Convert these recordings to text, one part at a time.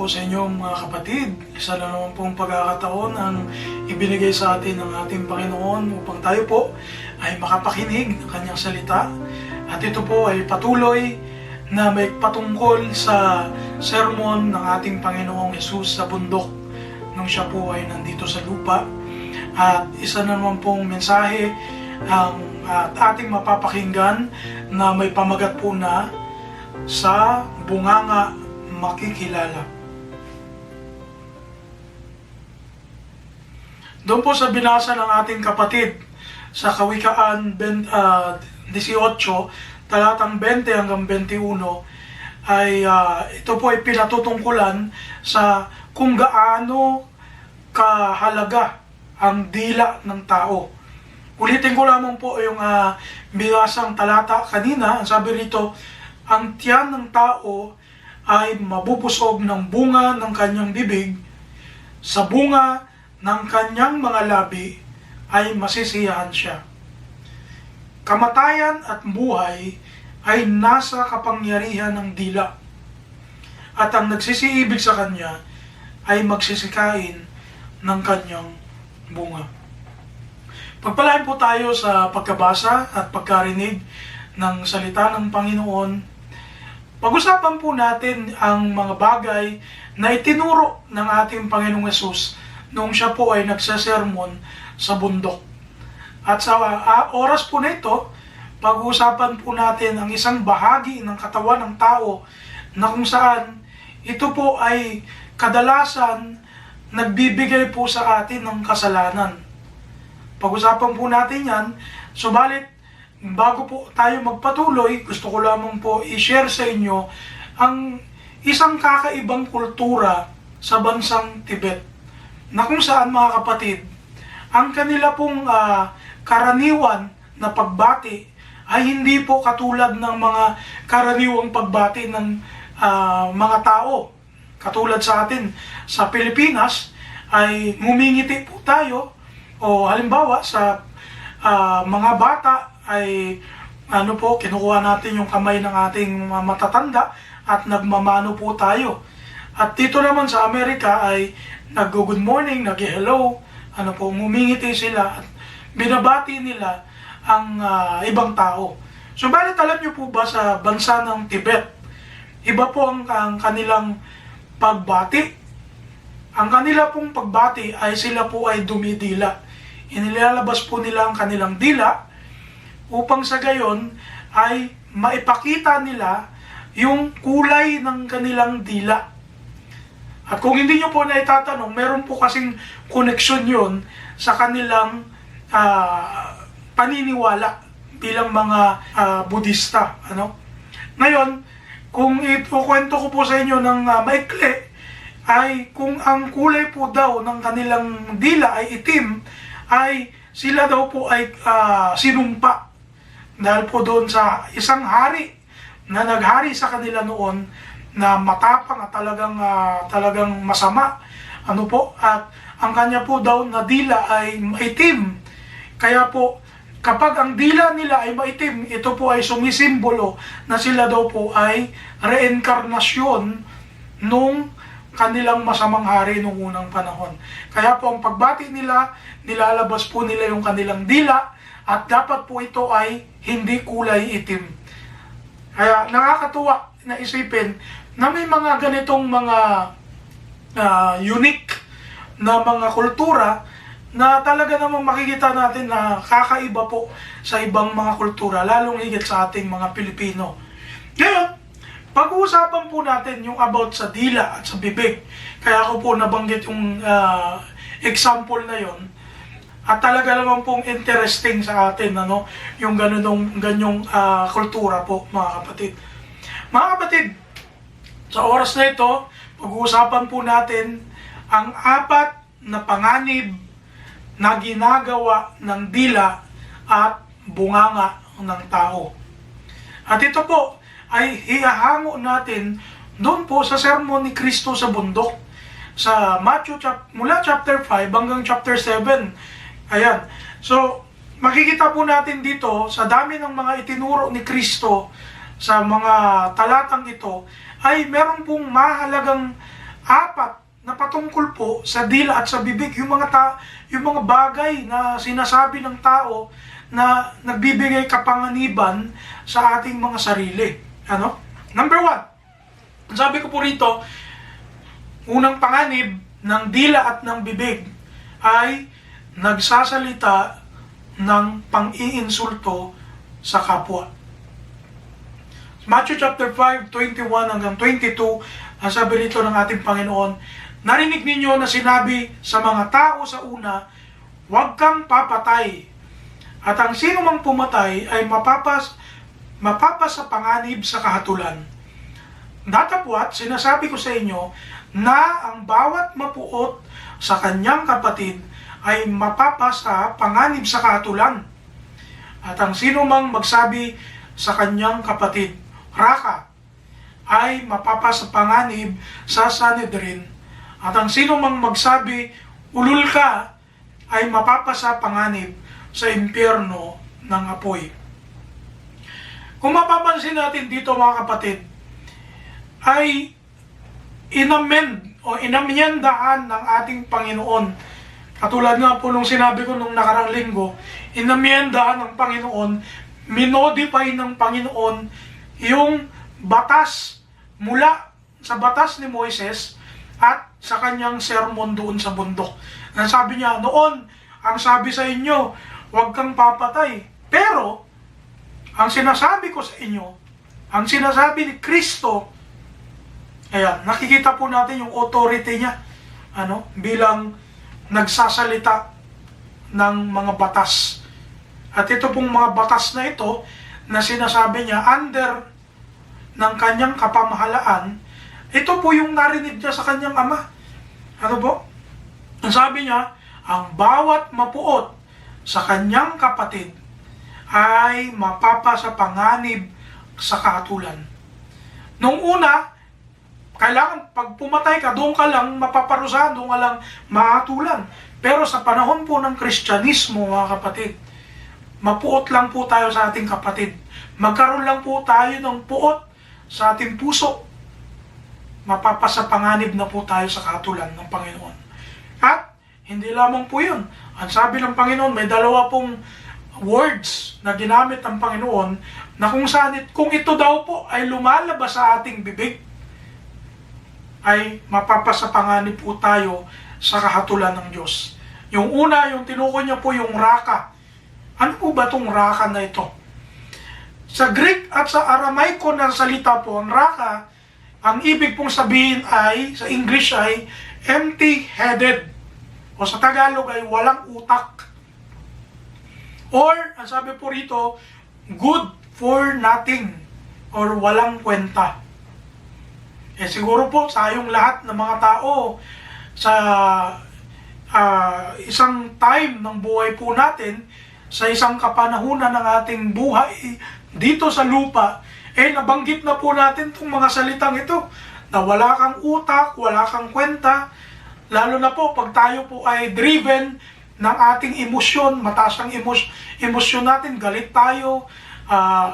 po sa inyo mga kapatid. Isa na naman pong pagkakataon ang ibinigay sa atin ng ating Panginoon upang tayo po ay makapakinig ng kanyang salita. At ito po ay patuloy na may patungkol sa sermon ng ating Panginoong Hesus sa bundok nung siya po ay nandito sa lupa. At isa na naman pong mensahe ang ating mapapakinggan na may pamagat po na sa bunganga makikilala. Doon po sa binasa ng ating kapatid sa Kawikaan 18, talatang 20 hanggang 21, ay ito po ay pinatutungkulan sa kung gaano kahalaga ang dila ng tao. Ulitin ko lamang po yung binasang talata kanina. Ang sabi rito, ang tiyan ng tao ay mabubusog ng bunga ng kanyang bibig, sa bunga ng kanyang mga labi ay masisiyahan siya. Kamatayan at buhay ay nasa kapangyarihan ng dila, at ang nagsisiibig sa kanya ay magsisikain ng kanyang bunga. Pagpalain po tayo sa pagkabasa at pagkarinig ng salita ng Panginoon. Pag-usapan po natin ang mga bagay na itinuro ng ating Panginoong Hesus nung siya po ay nagsasermon sa bundok. At sa oras po na ito, pag-usapan po natin ang isang bahagi ng katawan ng tao na kung saan ito po ay kadalasan nagbibigay po sa atin ng kasalanan. Pag-usapan po natin yan, subalit bago po tayo magpatuloy, gusto ko lamang po i-share sa inyo ang isang kakaibang kultura sa bansang Tibet, na kung saan mga kapatid, ang kanila pong karaniwan na pagbati ay hindi po katulad ng mga karaniwang pagbati ng mga tao. Katulad sa atin sa Pilipinas ay ngumingiti po tayo, o halimbawa sa mga bata ay kinukuha natin yung kamay ng ating matatanda at nagmamano po tayo. At dito naman sa Amerika ay nag-good morning, nag-hello, ngumingiti sila at binabati nila ang ibang tao. Subalit alam niyo po ba sa bansa ng Tibet, iba po ang kanilang pagbati. Ang kanila pong pagbati ay sila po ay dumidila. Inilalabas po nila ang kanilang dila upang sa gayon ay maipakita nila yung kulay ng kanilang dila. At kung hindi nyo po na itatanong, meron po kasing koneksyon yun sa kanilang paniniwala bilang mga Budista. Ngayon, kung ikukwento ko po sa inyo ng maikli, ay kung ang kulay po daw ng kanilang dila ay itim, ay sila daw po ay sinumpa. Dahil po doon sa isang hari na naghari sa kanila noon na matapang at talagang masama. At ang kanya po daw na dila ay maitim. Kaya po, kapag ang dila nila ay maitim, ito po ay sumisimbolo na sila daw po ay reinkarnasyon nung kanilang masamang hari nung unang panahon. Kaya po ang pagbati nila, nilalabas po nila yung kanilang dila, at dapat po ito ay hindi kulay itim. Kaya nakakatuwa na isipin na may mga ganitong mga unique na mga kultura na talaga namang makikita natin na kakaiba po sa ibang mga kultura, lalong higit sa ating mga Pilipino. Ngayon, pag-uusapan po natin yung about sa dila at sa bibig. Kaya ako po nabanggit yung example na yon. At talaga naman pong interesting sa atin, yung ganyong kultura po, mga kapatid. Mga kapatid, sa oras na ito, pag-uusapan po natin ang 4 na panganib na ginagawa ng dila at bunganga ng tao. At ito po ay hihahango natin doon po sa sermon ni Kristo sa bundok, sa Matthew mula chapter 5 hanggang chapter 7. Ayan. So, makikita po natin dito, sa dami ng mga itinuro ni Kristo sa mga talatang ito, ay meron pong mahalagang Apat na patungkol po sa dila at sa bibig, yung mga bagay na sinasabi ng tao na nagbibigay kapanganiban sa ating mga sarili. Ano? Number 1, sabi ko po rito, unang panganib ng dila at ng bibig ay nagsasalita ng pang-iinsulto sa kapwa. Matthew chapter 5, 21 hanggang 22, ang sabi rito ng ating Panginoon, narinig ninyo na sinabi sa mga tao sa una, huwag kang papatay. At ang sino mang pumatay ay mapapas sa panganib sa kahatulan. Datapwat, sinasabi ko sa inyo na ang bawat mapuot sa kanyang kapatid ay mapapasa panganib sa kahatulan. At ang sino mang magsabi sa kanyang kapatid, Raka, ay mapapasa panganib sa Sanhedrin. At ang sino mang magsabi, ulul ka, ay mapapasa panganib sa impyerno ng apoy. Kung mapapansin natin dito mga kapatid, ay inamyendaan ng ating Panginoon. Katulad nga po nung sinabi ko nung nakarang linggo, inamyendaan ng Panginoon, minodify ng Panginoon yung batas mula sa batas ni Moises at sa kanyang sermon doon sa bundok. Sabi niya, noon, ang sabi sa inyo, huwag kang papatay. Pero, ang sinasabi ko sa inyo, ang sinasabi ni Kristo, ayan, nakikita po natin yung authority niya, bilang nagsasalita ng mga batas. At ito pong mga batas na ito, na sinasabi niya, under ng kanyang kapamahalaan, ito po yung narinig niya sa kanyang ama. Ano po? Ang sabi niya, ang bawat mapuot sa kanyang kapatid ay mapapasa panganib sa kahatulan. Nung una, kailangan pag pumatay ka, doon ka lang mapaparusahan, doon ka lang mahatulan. Pero sa panahon po ng Kristyanismo, mga kapatid, mapuot lang po tayo sa ating kapatid. Magkaroon lang po tayo ng puot sa ating puso. Mapapasa panganib na po tayo sa kahatulan ng Panginoon. At hindi lamang po yun. Ang sabi ng Panginoon, may dalawa pong words na ginamit ng Panginoon na kung ito daw po ay lumalabas sa ating bibig, ay mapapasa panganib po tayo sa kahatulan ng Diyos. Yung una, yung tinukoy niya po yung raka. Ano po ba itong raka na ito? Sa Greek at sa Aramaiko na salita po, ang raka, ang ibig pong sabihin ay, sa English ay, empty-headed. O sa Tagalog ay walang utak. Or, ang sabi po rito, good for nothing. Or walang kwenta. Siguro po, sayong lahat ng mga tao sa isang time ng buhay po natin, sa isang kapanahunan ng ating buhay dito sa lupa, nabanggit na po natin itong mga salitang ito, na wala kang utak, wala kang kwenta, lalo na po pag tayo po ay driven ng ating emosyon, mataas ang emosyon natin, galit tayo,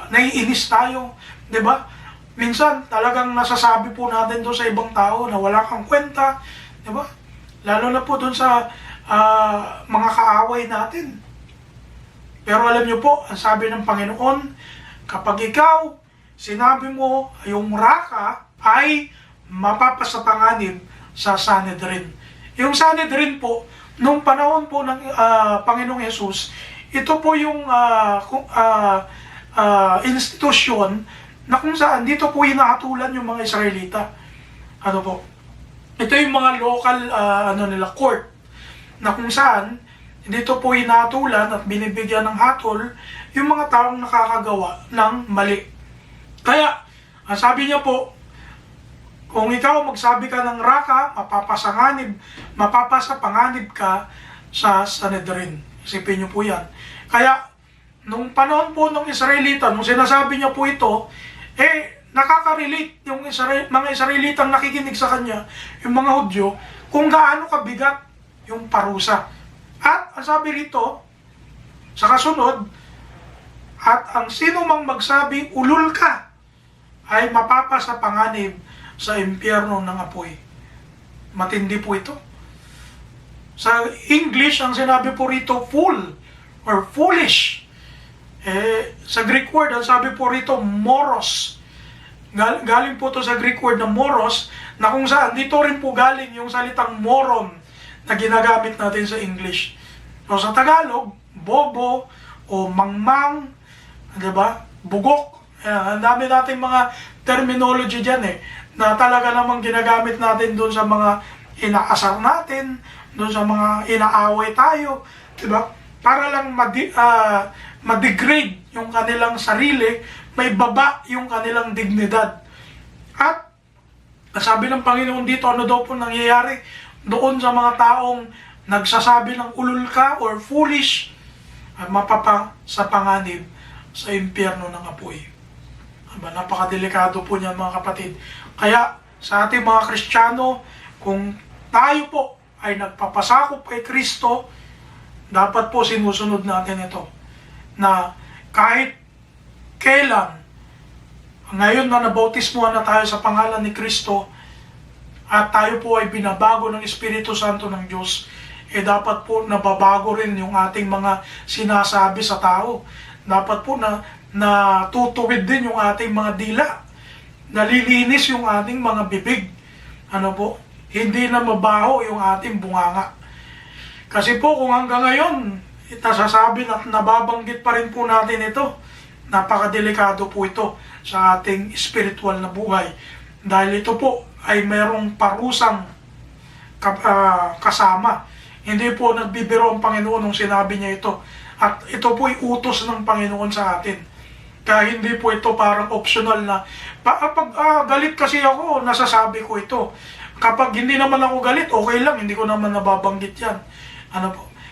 naiinis tayo, di ba? Minsan talagang nasasabi po natin doon sa ibang tao na wala kang kwenta, di ba? Lalo na po doon sa mga kaaway natin. Pero alam niyo po, ang sabi ng Panginoon, kapag ikaw, sinabi mo yung raka, ay mapapasa panganib sa Sanhedrin. Yung Sanhedrin po, nung panahon po ng Panginoong Yesus, ito po yung institusyon na kung saan dito po hinahatulan yung mga Israelita. Ano po? Ito yung mga local court na kung saan dito po hinahatulan at binibigyan ng hatol yung mga taong nakakagawa ng mali. Kaya, ang sabi niya po, kung ikaw magsabi ka ng raka, mapapasa panganib ka sa Sanhedrin. Isipin niyo po yan. Kaya, nung panahon po ng Israelita, nung sinasabi niya po ito, nakaka-relate yung mga Israelitang nakikinig sa kanya, yung mga Hudyo, kung gaano kabigat yung parusa. At ang sabi rito, sa kasunod, at ang sino mang magsabi, ulul ka, ay mapapasa panganib sa impyerno ng apoy. Matindi po ito. Sa English, ang sinabi po rito, fool or foolish. Sa Greek word, ang sabi po rito, moros. Galing po to sa Greek word na moros, na kung saan, dito rin po galing yung salitang moron na ginagamit natin sa English. So sa Tagalog, bobo o mangmang, diba? Bugok. Ang dami nating mga terminology dyan na talaga namang ginagamit natin doon sa mga inaasar natin, doon sa mga inaaway tayo, diba? Para lang ma-degrade yung kanilang sarili, may baba yung kanilang dignidad. At sabi ng Panginoon dito, ano daw po nangyayari doon sa mga taong nagsasabi ng ulul ka or foolish, ay mapapa sa panganib sa impyerno ng apoy. Napakadelikado po niyan mga kapatid. Kaya sa ating mga Kristiyano, kung tayo po ay nagpapasakop kay Kristo, dapat po sinusunod natin ito. Na kahit kailan, ngayon na nabautismuhan na tayo sa pangalan ni Kristo, at tayo po ay binabago ng Espiritu Santo ng Diyos, dapat po nababago rin yung ating mga sinasabi sa tao. Dapat po na tutuwid din yung ating mga dila. Nalilinis yung ating mga bibig. Hindi na mabaho yung ating bunganga. Kasi po kung hanggang ngayon, nasasabi at nababanggit pa rin po natin ito, napakadelikado po ito sa ating spiritual na buhay. Dahil ito po ay mayroong parusang kasama. Hindi po nagbibiro ang Panginoon nung sinabi niya ito. At ito po ay utos ng Panginoon sa atin. Kaya hindi po ito parang optional na, pag galit kasi ako, nasasabi ko ito. Kapag hindi naman ako galit, okay lang, hindi ko naman nababanggit yan.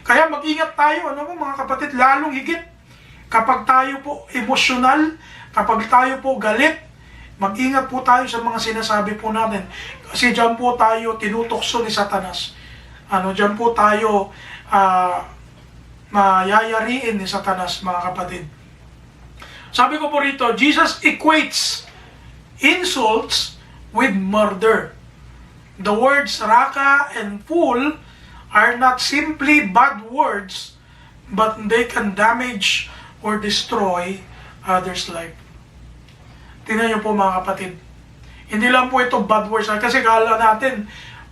Kaya mag-ingat tayo, mga kapatid, lalong higit. Kapag tayo po emosyonal, kapag tayo po galit, mag-ingat po tayo sa mga sinasabi po natin. Kasi dyan po tayo tinutokso ni Satanas. Dyan po tayo mayayariin ni Satanas, mga kapatid. Sabi ko po rito, Jesus equates insults with murder. The words raka and fool are not simply bad words, but they can damage or destroy others' life. Tingnan niyo po mga kapatid. Hindi lang po ito bad words. Kasi kala natin,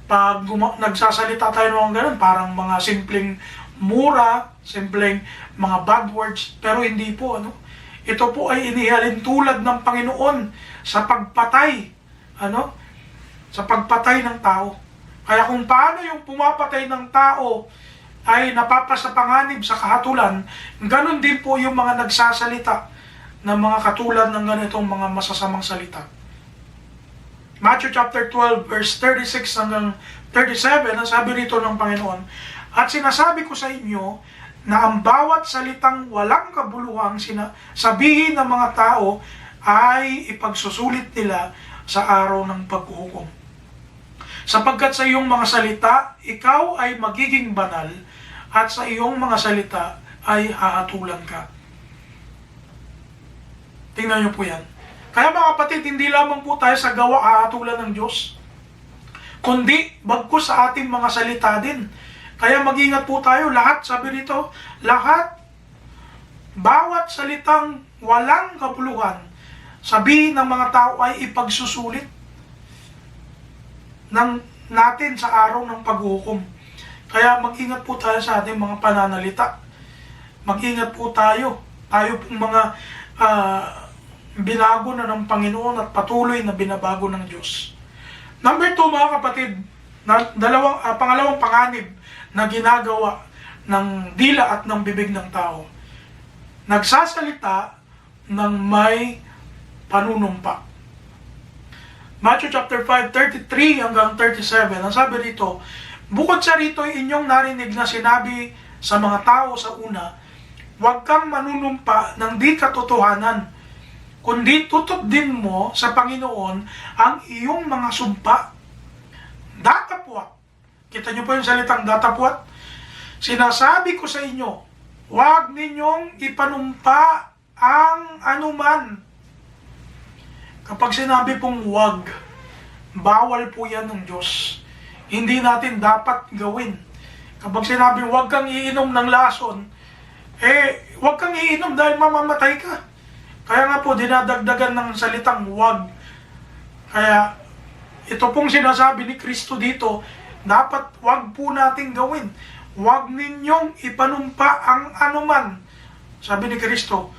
pag nagsasalita tayo ng ganun, parang mga simpleng mura, simpleng mga bad words. Pero hindi po, ito po ay inihalin tulad ng Panginoon sa pagpatay. Sa pagpatay ng tao. Kaya kung paano yung pumapatay ng tao ay napapasapanganib sa kahatulan, ganun din po yung mga nagsasalita ng mga katulad ng ganitong mga masasamang salita. Matthew chapter 12 verse 36 hanggang 37, ang sabi rito ng Panginoon, at sinasabi ko sa inyo na ang bawat salitang walang kabuluhang sabihin ng mga tao ay ipagsusulit nila sa araw ng paghuhukom. Sapagkat sa iyong mga salita, ikaw ay magiging banal, at sa iyong mga salita ay hahatulan ka. Tingnan niyo po yan. Kaya mga kapatid, hindi lamang po tayo sa gawa hahatulan ng Diyos, kundi bagkus sa ating mga salita din. Kaya mag-ingat po tayo, lahat, sabi rito, lahat, bawat salitang walang kabuluhan, sabihin ng mga tao ay ipagsusulit natin sa araw ng paghuhukom. Kaya mag-ingat po tayo sa ating mga pananalita. Mag-ingat po tayo. Tayo pong mga binago na ng Panginoon at patuloy na binabago ng Diyos. Number 2 mga kapatid, pangalawang panganib na ginagawa ng dila at ng bibig ng tao. Nagsasalita ng may panunumpa. Matthew chapter 5, 33 hanggang 37, ang sabi rito, bukod sa rito ay inyong narinig na sinabi sa mga tao sa una, huwag kang manunumpa ng di katotohanan, kundi tutup din mo sa Panginoon ang iyong mga sumpa. Datapwat. Kita niyo po yung salitang datapwat? Sinasabi ko sa inyo, huwag ninyong ipanumpa ang anuman. Kapag sinabi pong huwag, bawal po yan ng Diyos. hindi natin dapat gawin. Kapag sinabi, huwag kang iinom ng lason, huwag kang iinom dahil mamamatay ka. Kaya nga po, dinadagdagan ng salitang huwag. Kaya, ito pong sinasabi ni Kristo dito, dapat huwag po natin gawin. Huwag ninyong ipanumpa ang anuman. Sabi ni Kristo,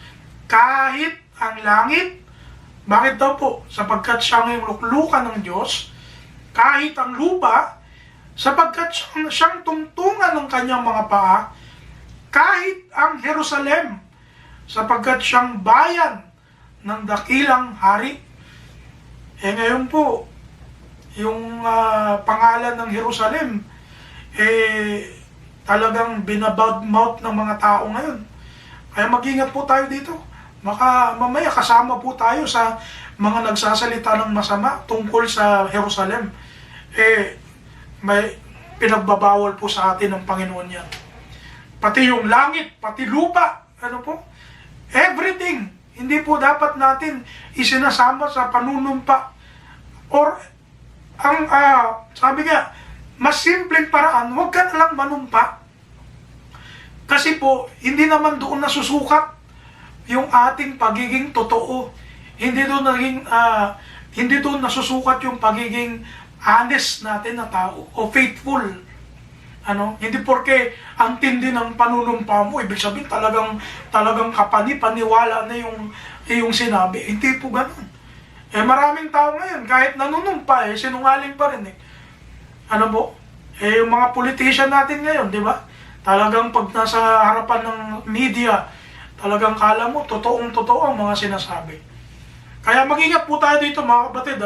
kahit ang langit, bakit daw po? Sapagkat siya ang luklukan ng Diyos, kahit ang lupa, sapagkat siyang tungtungan ng kanyang mga paa, kahit ang Jerusalem, sapagkat siyang bayan ng dakilang hari. Ngayon po, yung pangalan ng Jerusalem, talagang binabad mouth ng mga tao ngayon. Kaya mag-ingat po tayo dito. Baka mamaya kasama po tayo sa mga nagsasalita ng masama tungkol sa Jerusalem. May pinagbabawal po sa atin ng Panginoon yan. Pati yung langit, pati lupa, ano po? Everything, hindi po dapat natin isinasama sa panunumpa. Or, sabi nga, mas simpleng paraan, huwag ka nalang manumpa. Kasi po, hindi naman doon nasusukat yung ating pagiging totoo. Hindi doon nasusukat yung pagiging honest natin na tao o faithful. Hindi porke ang tindi ng panunumpa mo, ibig sabihin talagang kapani-paniwala na yung sinabi. Hindi po ganun. Maraming tao ngayon, kahit nanunumpa, sinungaling pa rin. Yung mga politician natin ngayon, di ba? Talagang pag nasa harapan ng media, talagang kala mo, totoong-totoo ang mga sinasabi. Kaya mag-ingat po tayo dito mga kapatid,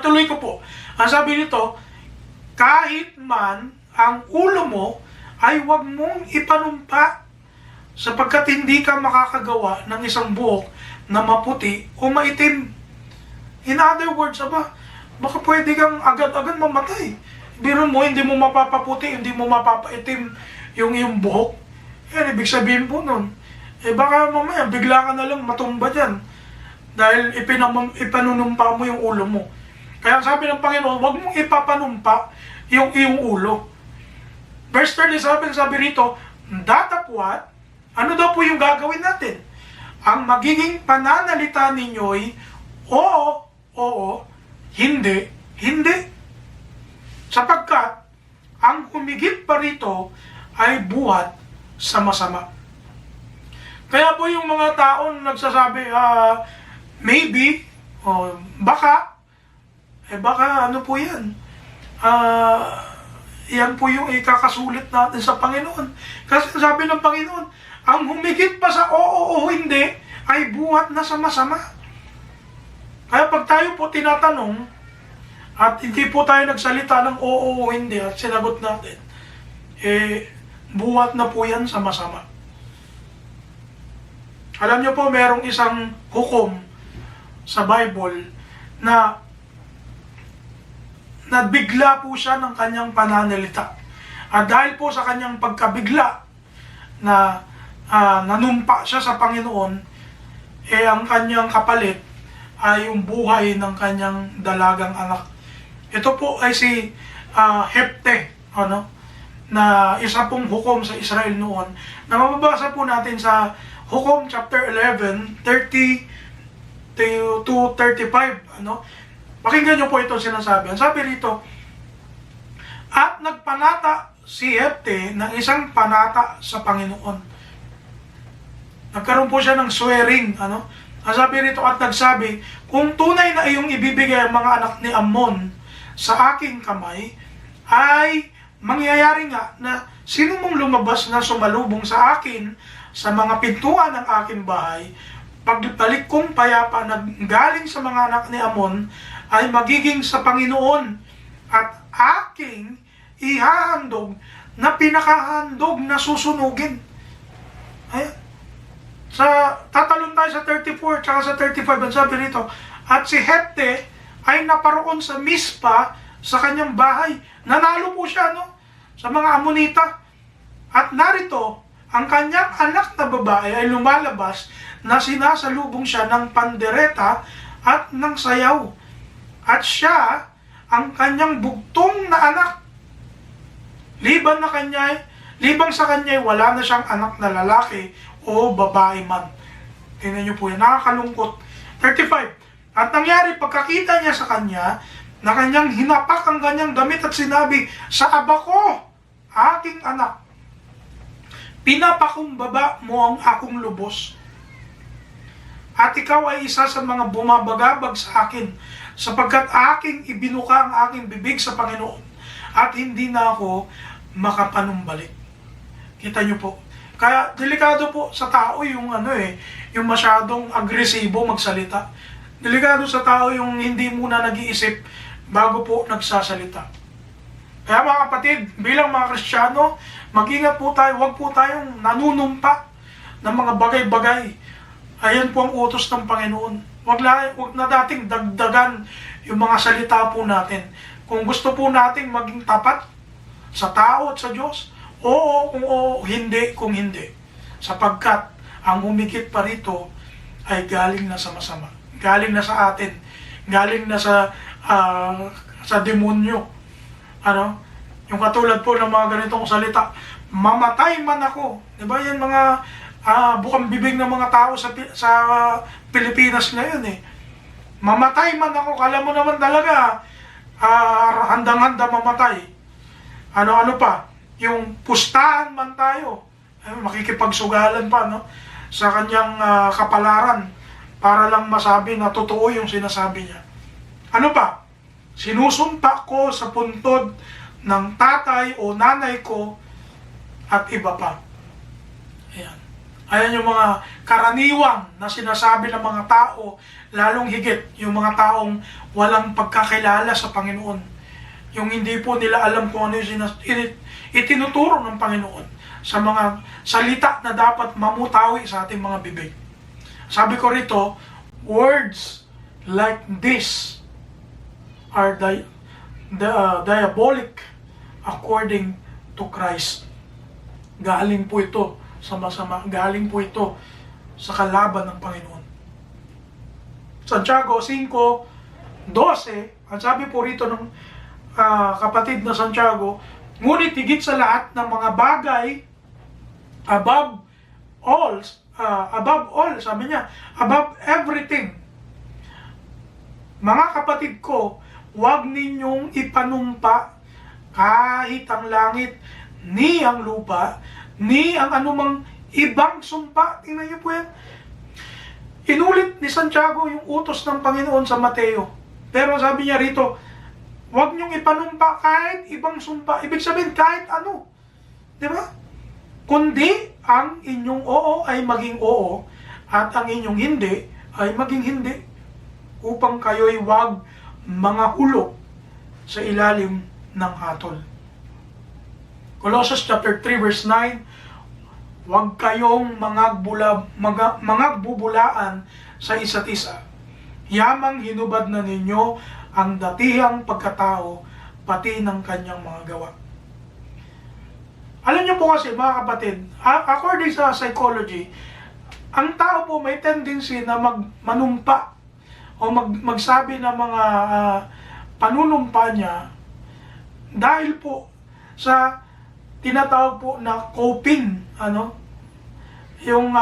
tuloy ko po. Ang sabi nito, kahit man ang ulo mo ay huwag mong ipanumpa sapagkat hindi ka makakagawa ng isang buhok na maputi o maitim. In other words, baka pwede kang agad-agad mamatay. Biro mo, hindi mo mapapaputi, hindi mo mapapaitim yung iyong buhok. Ibig sabihin po nun, baka mamaya bigla ka na lang matumba dyan dahil ipanunumpa mo yung ulo mo. Kaya sabi ng Panginoon, huwag mong ipapanumpa yung iyong ulo. Verse 37, sabi rito, datapwat, ano daw po yung gagawin natin? Ang magiging pananalita ninyo'y oo, hindi, hindi. Sapagkat, ang humigit pa rito ay buhat sa masama. Kaya po yung mga taon nagsasabi, maybe, baka ano po yan? Yan po yung ikakasulit natin sa Panginoon. Kasi sabi ng Panginoon, ang humigit pa sa oo o hindi, ay buhat na sa masama. Kaya pag tayo po tinatanong, at hindi po tayo nagsalita ng oo o hindi, at sinagot natin, buhat na po yan sa masama. Alam niyo po, merong isang hukom sa Bible na bigla po siya ng kanyang pananalita. At dahil po sa kanyang pagkabigla na nanumpa siya sa Panginoon, ang kanyang kapalit ay yung buhay ng kanyang dalagang anak. Ito po ay si Hepte, na isa pong hukom sa Israel noon, na mababasa po natin sa Hukom chapter 11, 30 to 35, Pakinggan niyo po ito sinasabi. Ang sabi rito, at nagpanata si Hepte ng isang panata sa Panginoon. Nagkaroon po siya ng swearing, Ang sabi rito, at nagsabi, kung tunay na iyong ibibigay ang mga anak ni Ammon sa aking kamay, ay mangyayari nga na sino mong lumabas na sumalubong sa akin sa mga pintuan ng aking bahay, pagbalik kong payapa na galing sa mga anak ni Ammon, ay magiging sa Panginoon at aking ihahandog na pinakahandog na susunugin. Ayan. Tatalon tayo sa 34 tsaka sa 35, ang sabi rito, at si Hepte ay naparoon sa Mispa sa kanyang bahay. Nanalo po siya sa mga Ammonita. At narito, ang kanyang anak na babae ay lumalabas na sinasalubong siya ng pandereta at ng sayaw. At siya ang kanyang bugtong na anak. Liban sa kanya, wala na siyang anak na lalaki o babae man. Tingnan niyo po yan, nakakalungkot. 35. At nangyari, pagkakita niya sa kanya, na kanyang hinapak ang kanyang damit at sinabi, sa aba ko, aking anak, pinapakumbaba mo ang akong lubos. At ikaw ay isa sa mga bumabagabag sa akin, sapagkat aking ibinuka ang aking bibig sa Panginoon, at hindi na ako makapanumbalik. Kita niyo po. Kaya delikado po sa tao yung yung masyadong agresibo magsalita. Delikado sa tao yung hindi muna nag-iisip bago po nagsasalita. Kaya mga kapatid, bilang mga Kristiyano, mag-ingat po tayo, huwag po tayong nanunumpa ng mga bagay-bagay. Ayan po ang utos ng Panginoon. Huwag na dating dagdagan yung mga salita po natin. Kung gusto po nating maging tapat sa tao at sa Diyos, oo kung oo, hindi kung hindi. Sapagkat ang humigit pa rito ay galing na sa masama. Galing na sa atin. Galing na sa demonyo. Yung katulad po ng mga ganitong salita, mamatay man ako. Diba yan mga bukang bibig ng mga tao sa Pilipinas ngayon eh. Mamatay man ako, kala mo naman talaga, handang-handa mamatay. Ano pa, yung pustahan man tayo, makikipagsugalan pa sa kanyang kapalaran para lang masabi na totoo yung sinasabi niya. Ano pa? Sinusumpa ko sa puntod ng tatay o nanay ko at iba pa. Ayan. Ayan yung mga karaniwang na sinasabi ng mga tao, lalong higit yung mga taong walang pagkakilala sa Panginoon. Yung hindi po nila alam kung ano yung itinuturo ng Panginoon sa mga salita na dapat mamutawi sa ating mga bibig. Sabi ko rito, words like this are diabolic according to Christ. Galing po ito sa masama, galing po ito sa kalaban ng Panginoon. Santiago 5:12, ang sabi po rito ng kapatid na Santiago, ngunit higit sa lahat ng mga bagay, above all, sabi niya, above everything, mga kapatid ko, huwag ninyong ipanumpa kahit ang langit, ni ang lupa, ni ang anumang ibang sumpa. Tingnan niyo po yan. Inulit ni Santiago yung utos ng Panginoon sa Mateo. Pero sabi niya rito, huwag niyong ipanumpa kahit ibang sumpa. Ibig sabihin, kahit ano. Di ba? Kundi, ang inyong oo ay maging oo, at ang inyong hindi ay maging hindi, upang kayo'y huwag mga hulog sa ilalim ng hatol. Colossians chapter 3 verse 9, huwag kayong mangagbubulaan sa isa't isa. Yamang hinubad na ninyo ang datihang pagkatao, pati ng kanyang mga gawa. Alam niyo po kasi mga kapatid, according sa psychology, ang tao po may tendency na manumpa o magsabi ng mga panunumpa niya dahil po sa tinatawag po na coping, yung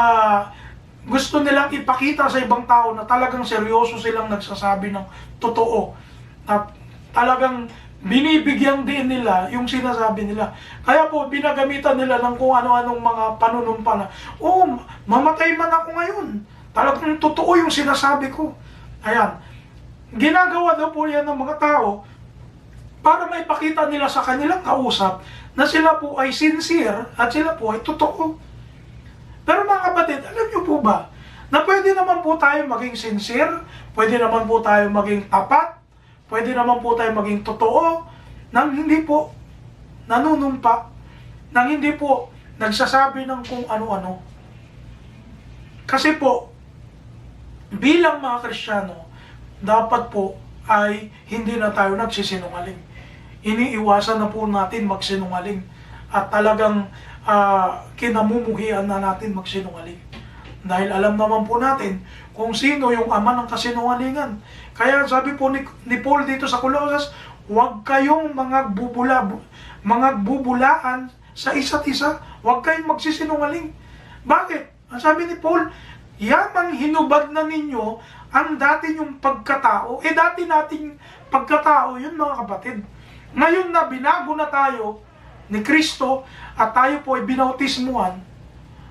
gusto nilang ipakita sa ibang tao na talagang seryoso silang nagsasabi ng totoo, na talagang binibigyan din nila yung sinasabi nila. Kaya po, binagamitan nila ng kung ano-anong mga panunumpa na, mamatay man ako ngayon. Talagang totoo yung sinasabi ko. Ayan. Ginagawa daw po yan ng mga tao para maipakita nila sa kanilang kausap na sila po ay sincere at sila po ay totoo. Pero mga kapatid, alam niyo po ba na pwede naman po tayo maging sincere, pwede naman po tayo maging tapat, pwede naman po tayo maging totoo nang hindi po nanunumpa, nang hindi po nagsasabi ng kung ano-ano. Kasi po, bilang mga Kristiyano, dapat po ay hindi na tayo nagsisinungaling. Iniiwasan na po natin magsinungaling at talagang kinamumuhian na natin magsinungaling. Dahil alam naman po natin kung sino yung ama ng kasinungalingan. Kaya sabi po ni Paul dito sa Colossus, huwag kayong mga bubulaan sa isa't isa. Huwag kayong magsisinungaling. Bakit? Ang sabi ni Paul, yamang hinubad na ninyo ang dati nyong pagkatao. Dati nating pagkatao yun, mga kapatid. Ngayon na binago na tayo ni Kristo at tayo po ay binautismuhan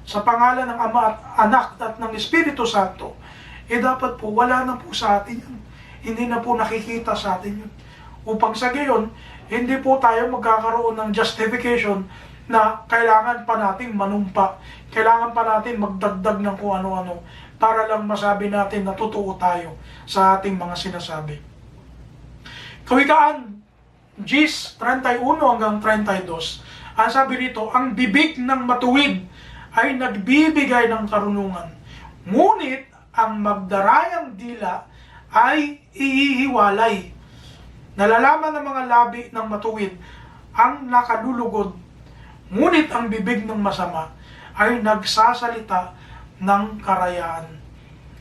sa pangalan ng Ama at Anak at ng Espiritu Santo, dapat po wala na po sa atin yun. Hindi na po nakikita sa atin yun. Upang sa gayon, hindi po tayo magkakaroon ng justification na kailangan pa nating manumpa, kailangan pa natin magdagdag ng kung ano-ano para lang masabi natin na totoo tayo sa ating mga sinasabi. Kawikaan Gs 31 hanggang 32, ang sabi rito, ang bibig ng matuwid ay nagbibigay ng karunungan, ngunit ang magdarayang dila ay ihihiwalay. Nalalaman ng mga labi ng matuwid ang nakalulugod, ngunit ang bibig ng masama ay nagsasalita ng karayaan.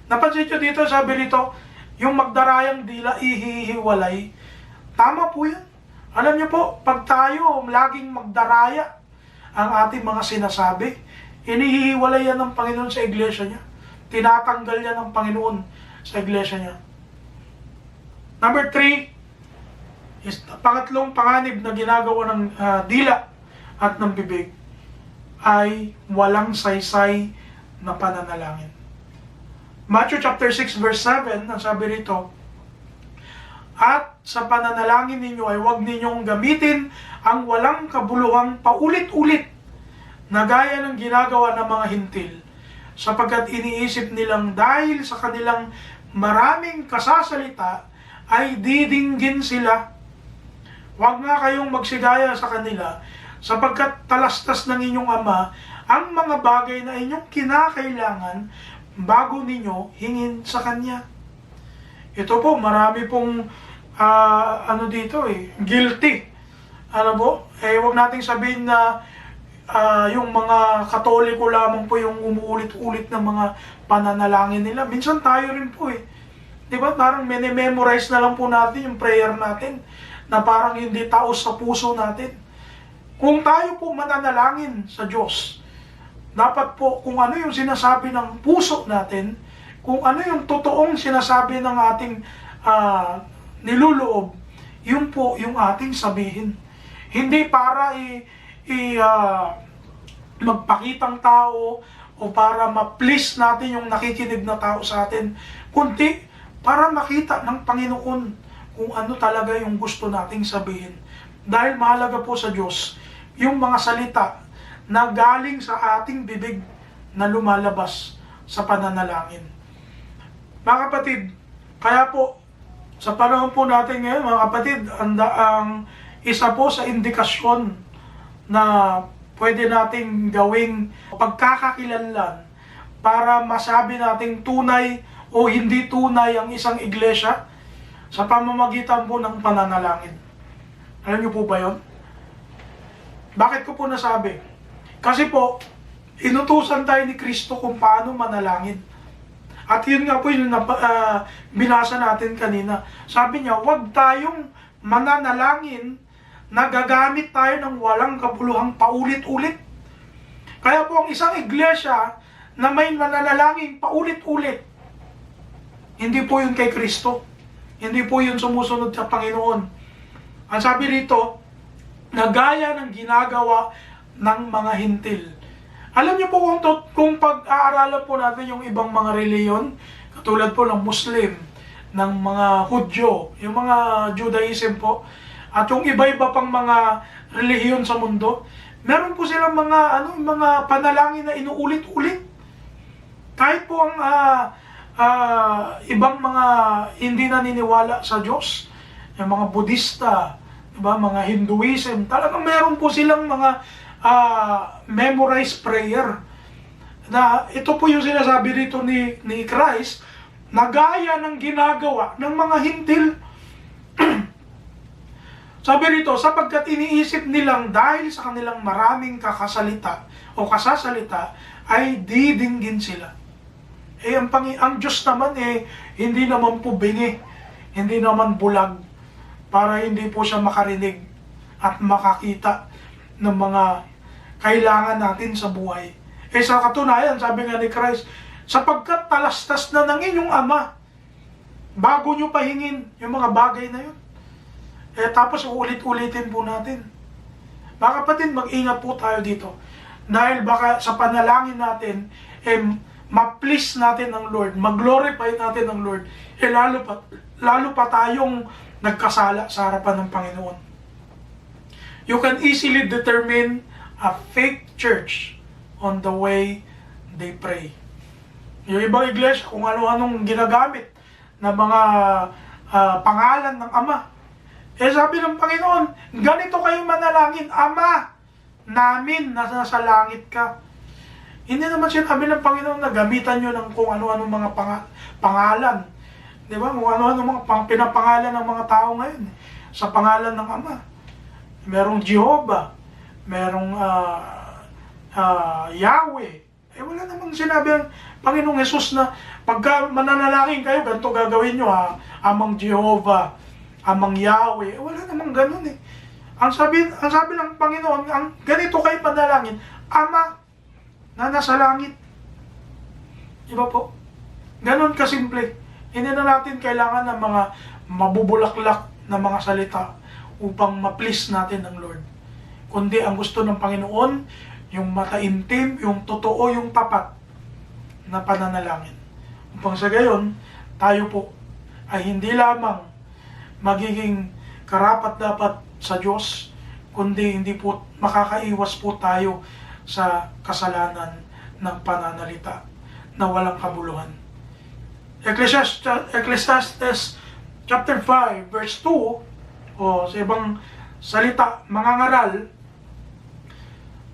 Napansin nyo dito, sabi rito, yung magdarayang dila ihihiwalay. Tama po yan. Alam niyo po, pag tayo laging magdaraya ang ating mga sinasabi, inihiwalay yan ng Panginoon sa iglesia niya. Tinatanggal yan ng Panginoon sa iglesia niya. Number 3, is pangatlong panganib na ginagawa ng dila at ng bibig ay walang saysay na pananalangin. Matthew chapter 6 verse 7, ang sabi rito, at sa pananalangin ninyo ay huwag ninyong gamitin ang walang kabuluhang paulit-ulit na gaya ng ginagawa ng mga hintil, sapagkat iniisip nilang dahil sa kanilang maraming kasasalita ay didinggin sila. Huwag nga kayong magsigaya sa kanila, sapagkat talastas ng inyong Ama ang mga bagay na inyong kinakailangan bago ninyo hingin sa Kanya. Ito po, marami pong guilty. Huwag nating sabihin na yung mga Katoliko lamang po yung umuulit-ulit ng mga pananalangin nila. Minsan tayo rin po Diba? Parang memorize na lang po natin yung prayer natin na parang hindi taos sa puso natin. Kung tayo po mananalangin sa Diyos, dapat po kung ano yung sinasabi ng puso natin, kung ano yung totoong sinasabi ng ating niluloob, yun po yung ating sabihin. Hindi para magpakitang tao o para ma-please natin yung nakikinig na tao sa atin, kundi para makita ng Panginoon kung ano talaga yung gusto nating sabihin. Dahil mahalaga po sa Diyos yung mga salita na galing sa ating bibig na lumalabas sa pananalangin. Mga kapatid, kaya po, sa panahon po natin ngayon, mga kapatid, ang isa po sa indikasyon na pwede nating gawing pagkakakilanlan para masabi nating tunay o hindi tunay ang isang iglesia sa pamamagitan po ng pananalangin. Alam niyo po ba yun? Bakit ko po nasabi? Kasi po, inutusan tayo ni Kristo kung paano manalangin. At yun nga po yung binasa natin kanina. Sabi niya, huwag tayong mananalangin na gagamit tayo ng walang kabuluhang paulit-ulit. Kaya po ang isang iglesia na may mananalangin paulit-ulit, hindi po yun kay Kristo. Hindi po yun sumusunod sa Panginoon. Ang sabi rito, na gaya ng ginagawa ng mga hintil. Alam niyo po kung pag-aaralan po natin yung ibang mga reliyon, katulad po ng Muslim, ng mga Hudyo, yung mga Judaism po, at yung iba-iba pang mga relihiyon sa mundo, meron po silang mga panalangin na inuulit-ulit. Kahit po ang ibang mga hindi naniniwala sa Diyos, yung mga Budista, diba, mga Hinduism, talagang meron po silang mga memorized prayer. Na ito po yung sinasabi rito ni Christ, na gaya ng ginagawa ng mga hintil. Sabi rito, sapagkat iniisip nilang dahil sa kanilang maraming kasasalita, ay didinggin sila. Ang Diyos naman hindi naman po bingi, hindi naman bulag. para hindi po siya makarinig at makakita ng mga kailangan natin sa buhay. Sa katunayan, sabi nga ni Christ, sapagkat talastas na ng inyong Ama, bago nyo pahingin yung mga bagay na yun. Tapos uulit-ulitin po natin. Mga kapatid, mag-ingat po tayo dito. Dahil baka sa panalangin natin, ma-please natin ang Lord, mag-glorify natin ang Lord, lalo pa tayong nagkasala sa harapan ng Panginoon. You can easily determine a fake church on the way they pray. Yung ibang iglesia, kung ano-anong ginagamit na mga pangalan ng Ama. Sabi ng Panginoon, ganito kayo manalangin, Ama namin na nasa langit ka. Hindi naman sinabi ng Panginoon na gamitan nyo ng kung ano-ano mga pangalan. Di ba? Kung ano-ano mga pinapangalan ng mga tao ngayon sa pangalan ng Ama. Merong Jehovah, merong Yahweh. Wala namang sinabi ang Panginoong Jesus na pagka mananalangin kayo, ganito gagawin nyo Amang Jehovah, Amang Yahweh. Wala namang ganun eh. Ang sabi ng Panginoon, ganito kayo panalangin, Ama na nasa langit. Diba po? Ganun kasimple. Hindi na natin kailangan ng mga mabubulaklak na mga salita upang ma-please natin ang Lord. Kundi ang gusto ng Panginoon, yung mataimtim, yung totoo, yung tapat na pananalangin. Upang sa gayon, tayo po ay hindi lamang magiging karapat-dapat sa Diyos, kundi hindi po makakaiwas po tayo sa kasalanan ng pananalita na walang kabuluhan. Ecclesiastes chapter 5 verse 2 sa ibang salita, mga ngaral,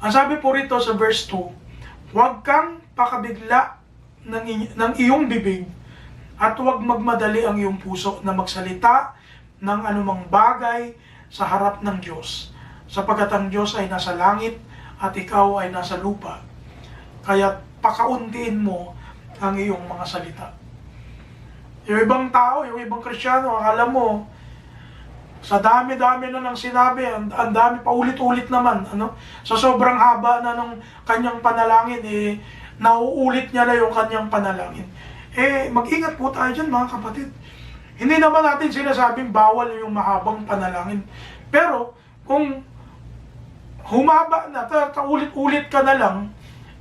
ang sabi po rito sa verse 2, huwag kang pakabigla ng iyong bibig at huwag magmadali ang iyong puso na magsalita ng anumang bagay sa harap ng Diyos, sapagkat ang Diyos ay nasa langit at ikaw ay nasa lupa. Kaya pakauntiin mo ang iyong mga salita. Yung ibang tao, yung ibang Kristiyano, akala mo, sa dami-dami na ng sinabi, ang dami pa ulit-ulit naman, sa sobrang haba na ng kanyang panalangin, nauulit niya na yung kanyang panalangin. Mag-ingat po tayo dyan, mga kapatid. Hindi naman natin sinasabing bawal yung mahabang panalangin. Pero, kung humaba na, ulit-ulit ka na lang,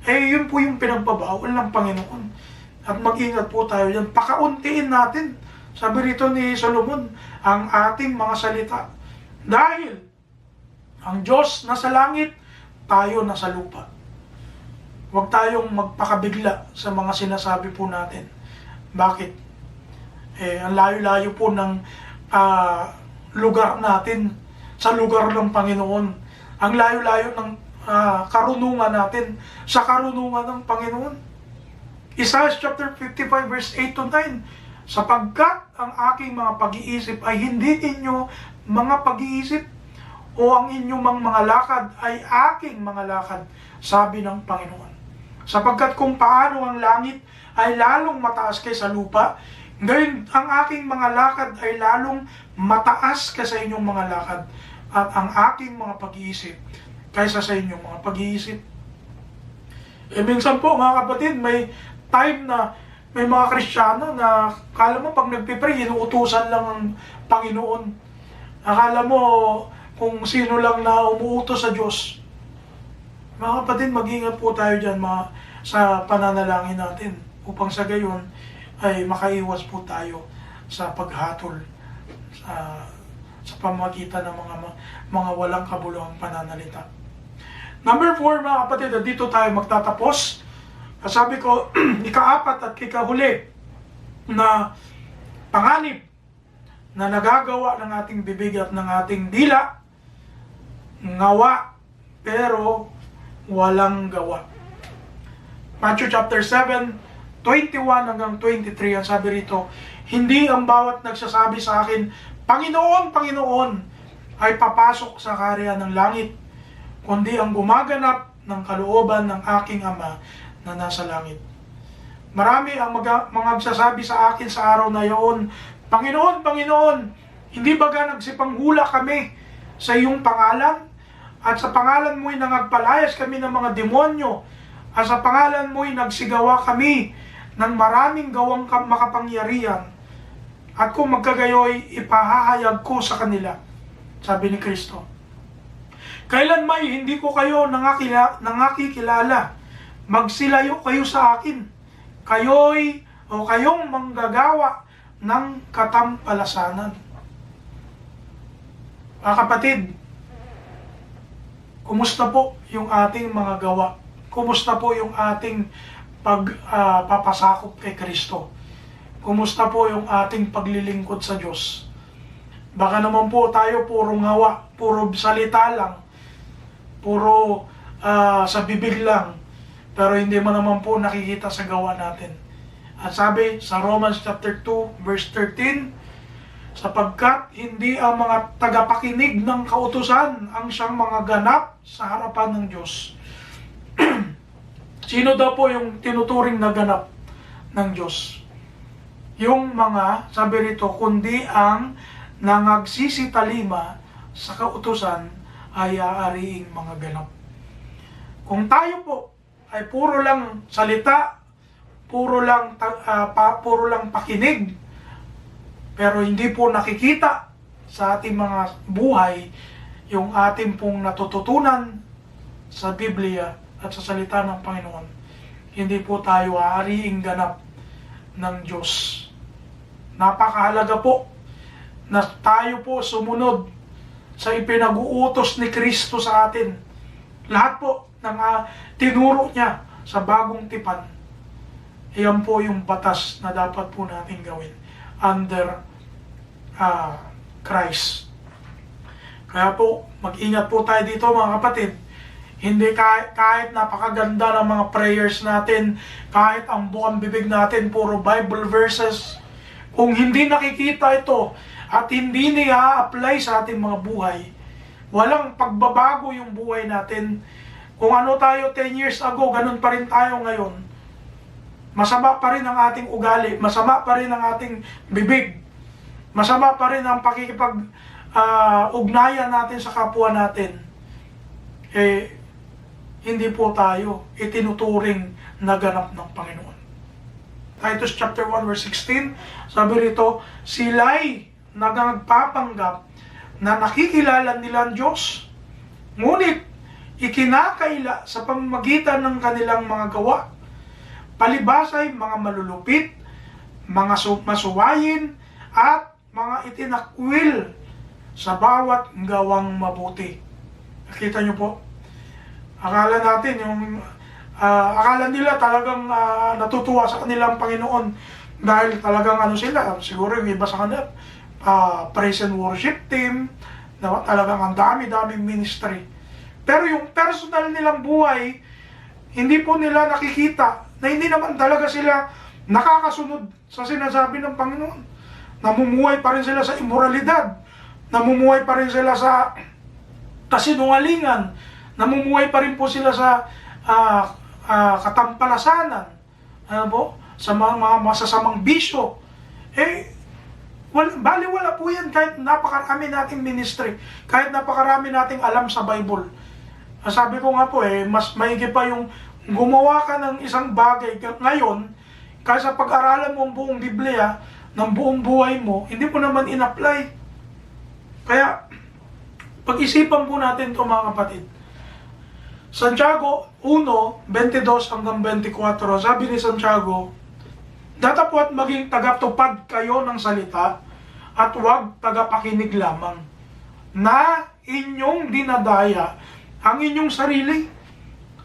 yun po yung pinagbabawal ng Panginoon. At mag-ingat po tayo dyan. Pakauntiin natin, sabi rito ni Solomon, ang ating mga salita. Dahil, ang Diyos nasa langit, tayo nasa lupa. Huwag tayong magpakabigla sa mga sinasabi po natin. Bakit? Ang layo-layo po ng lugar natin sa lugar ng Panginoon. Ang layo-layo ng karunungan natin sa karunungan ng Panginoon. Isaiah chapter 55 verse 8 to 9, sapagkat ang aking mga pag-iisip ay hindi inyo mga pag-iisip o ang inyong mga lakad ay aking mga lakad, sabi ng Panginoon. Sapagkat kung paano ang langit ay lalong mataas kaysa lupa, ngayon ang aking mga lakad ay lalong mataas kaysa inyong mga lakad, at ang aking mga pag-iisip kaysa sa inyong mga pag-iisip. Minsan po mga kapatid, may time na may mga Kristiyano na akala mo pag nagpipray, inuutusan lang ng Panginoon. Akala mo kung sino lang na umuutos sa Diyos. Mga kapatid, mag-ingat po tayo dyan sa pananalangin natin upang sa gayon ay makaiwas po tayo sa paghatol sa pamamagitan ng mga walang kabuluhang pananalita. Number 4 mga kapatid, dito tayo magtatapos. Sabi ko, ika-4 at ika-huli na panganib na nagagawa ng ating bibig at ng ating dila, ngawa pero walang gawa. Matthew chapter 7, 21 hanggang 23, ang sabi rito, hindi ang bawat nagsasabi sa akin, Panginoon, Panginoon, ay papasok sa kaharian ng langit, kundi ang gumaganap ng kalooban ng aking Ama na nasa langit. Marami ang mga magsasabi sa akin sa araw na iyon, Panginoon, Panginoon, Hindi baga nagsipanghula kami sa iyong pangalan? At sa pangalan mo'y nangagpalayas kami ng mga demonyo. At sa pangalan mo'y nagsigawa kami ng maraming gawang makapangyarihan. At kung magkagayoy, ipahahayag ko sa kanila. Sabi ni Kristo. Kailan may hindi ko kayo nangakikilala, magsilayo kayo sa akin. Kayong manggagawa ng katampalasanan. Mga kapatid, kumusta po yung ating mga gawa? Kumusta po yung ating pagpapasakop kay Kristo? Kumusta po yung ating paglilingkod sa Diyos? Baka naman po tayo puro ngawa, puro salita lang, puro sa bibig lang, pero hindi mo naman po nakikita sa gawa natin. At sabi sa Romans chapter 2 verse 13, sapagkat hindi ang mga tagapakinig ng kautusan ang siyang mga ganap sa harapan ng Diyos. Sino daw po yung tinuturing na ganap ng Diyos? Yung mga, sabi rito, kundi ang nangagsisitalima sa kautusan ay aariing mga ganap. Kung tayo po ay puro lang salita, puro lang pakinig, pero hindi po nakikita sa ating mga buhay yung ating pong natututunan sa Biblia at sa salita ng Panginoon, hindi po tayo aariing ganap ng Diyos. Napakahalaga po na tayo po sumunod sa ipinag-uutos ni Kristo sa atin. Lahat po ng tinuro niya sa bagong tipan, iyan po yung batas na dapat po natin gawin under Christ. Kaya po, mag-ingat po tayo dito mga kapatid. Hindi kahit napakaganda ng mga prayers natin, kahit ang buong bibig natin puro Bible verses, kung hindi nakikita ito at hindi niya-apply sa ating mga buhay, walang pagbabago yung buhay natin. Kung ano tayo 10 years ago, ganun pa rin tayo ngayon. Masama pa rin ang ating ugali, masama pa rin ang ating bibig, masama pa rin ang ugnayan natin sa kapwa natin. Hindi po tayo itinuturing na ganap ng Panginoon. Titus chapter 1 verse 16, sabi rito, sila'y nagpapanggap na nakikilala nila ang Diyos, ngunit ikinakaila sa pamamagitan ng kanilang mga gawa. Palibasay mga malulupit, mga masuwayin, at mga itinakwil sa bawat gawang mabuti. Nakita nyo po? Akala natin akala nila talagang natutuwa sa kanilang Panginoon dahil talagang sila, siguro yung iba sa kanila, praise and worship team, na talagang ang dami-daming ministry. Pero yung personal nilang buhay, hindi po nila nakikita na hindi naman talaga sila nakakasunod sa sinasabi ng Panginoon. Namumuhay pa rin sila sa immoralidad, namumuhay pa rin sila sa kasinungalingan, namumuhay pa rin po sila sa katampalasanan, sa mga masasamang bisyo. Baliwala po yan kahit napakarami nating ministry, kahit napakarami nating alam sa Bible. Sabi ko nga po mas maigi pa yung gumawa ka ng isang bagay ngayon kaysa pag-aralan mo ang buong Biblia ng buong buhay mo, hindi mo naman in-apply. Kaya, pag-isipan po natin ito mga kapatid. Santiago 1:22 hanggang 24, sabi ni Santiago, datapwat maging tagatupad kayo ng salita at huwag tagapakinig lamang, na inyong dinadaya ang inyong sarili.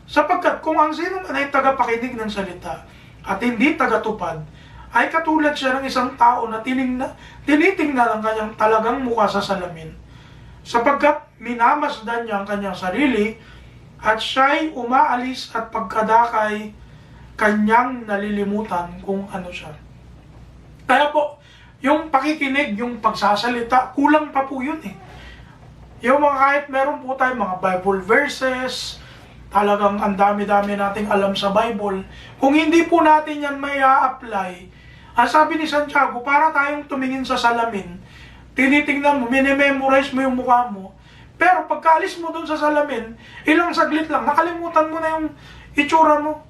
Sapagkat kung ang sino man ay tagapakinig ng salita at hindi tagatupad, ay katulad siya ng isang tao na tinitingnan ang kanyang talagang mukha sa salamin. Sapagkat minamasdan niya ang kanyang sarili at siya'y umaalis at pagkadakay kanyang nalilimutan kung ano siya. Kaya po, yung pakikinig, yung pagsasalita, kulang pa po yun Yung mga kahit meron po tayo mga Bible verses, talagang ang dami-dami nating alam sa Bible, kung hindi po natin yan may a-apply, sabi ni Santiago, para tayong tumingin sa salamin, tinitingnan mo, minememorize mo yung mukha mo, pero pagkaalis mo dun sa salamin, ilang saglit lang, nakalimutan mo na yung itsura mo.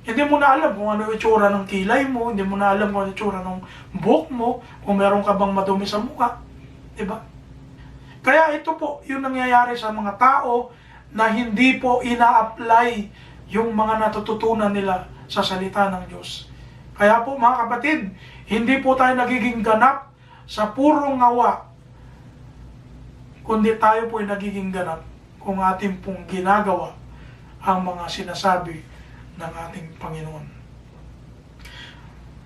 Hindi mo na alam kung ano yung itsura ng kilay mo, hindi mo na alam kung ano yung itsura ng buhok mo, kung meron ka bang madumi sa mukha. Diba? Kaya ito po yung nangyayari sa mga tao na hindi po ina-apply yung mga natututunan nila sa salita ng Diyos. Kaya po mga kapatid, hindi po tayo nagiging ganap sa purong ngawa, kundi tayo po ay nagiging ganap kung ating pong ginagawa ang mga sinasabi ng ating Panginoon.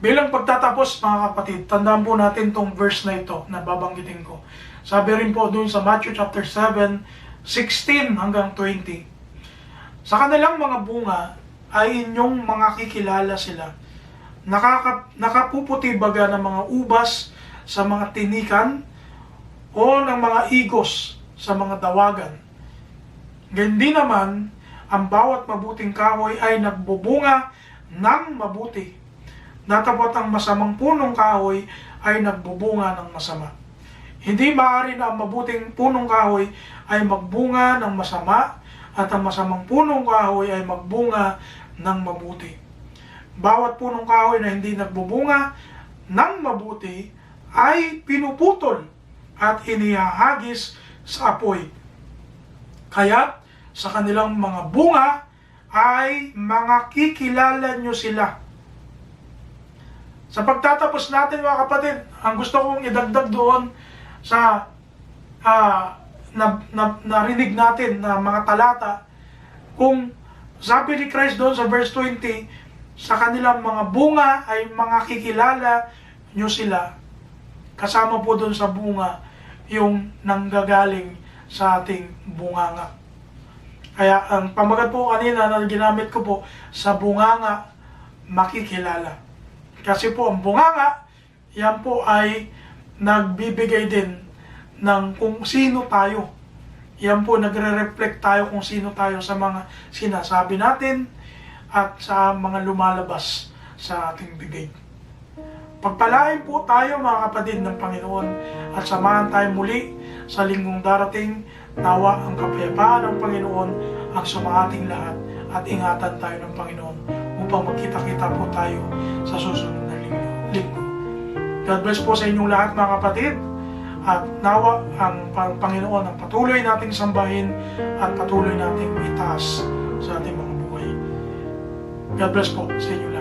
Bilang pagtatapos mga kapatid, tandaan po natin tong verse na ito na babanggitin ko. Sabi rin po doon sa Matthew chapter 7, 16 hanggang 20. Sa kanilang mga bunga ay inyong mga kikilala sila. Nakapuputi baga ng mga ubas sa mga tinikan o ng mga igos sa mga dawagan. Gandi naman, ang bawat mabuting kahoy ay nagbubunga ng mabuti. Natapot ang masamang punong kahoy ay nagbubunga ng masama. Hindi maaari na ang mabuting punong kahoy ay magbunga ng masama at ang masamang punong kahoy ay magbunga ng mabuti. Bawat punong kahoy na hindi nagbubunga ng mabuti ay pinuputol at inihahagis sa apoy. Kaya sa kanilang mga bunga ay makikilala nyo sila. Sa pagtatapos natin mga kapatid, ang gusto kong idagdag doon sa narinig natin na mga talata, kung sabi ni Christ doon sa verse 20, sa kanilang mga bunga ay makikilala nyo sila. Kasama po doon sa bunga yung nanggagaling sa ating bunganga. Kaya ang pamagat po kanina na ginamit ko po, sa bunganga makikilala. Kasi po ang bunganga, yan po ay nagbibigay din ng kung sino tayo. Yan po nagre-reflect tayo kung sino tayo sa mga sinasabi natin at sa mga lumalabas sa ating bibig. Pagpalain po tayo mga kapatid ng Panginoon at samahan tayo muli sa linggong darating. Nawa ang kapayapaan ng Panginoon ang sumahating lahat at ingatan tayo ng Panginoon upang magkita-kita po tayo sa susunod na linggo. God bless po sa inyong lahat mga kapatid at nawa ang Panginoon ang patuloy nating sambahin at patuloy nating itaas sa ating mga buhay. God bless po sa inyo.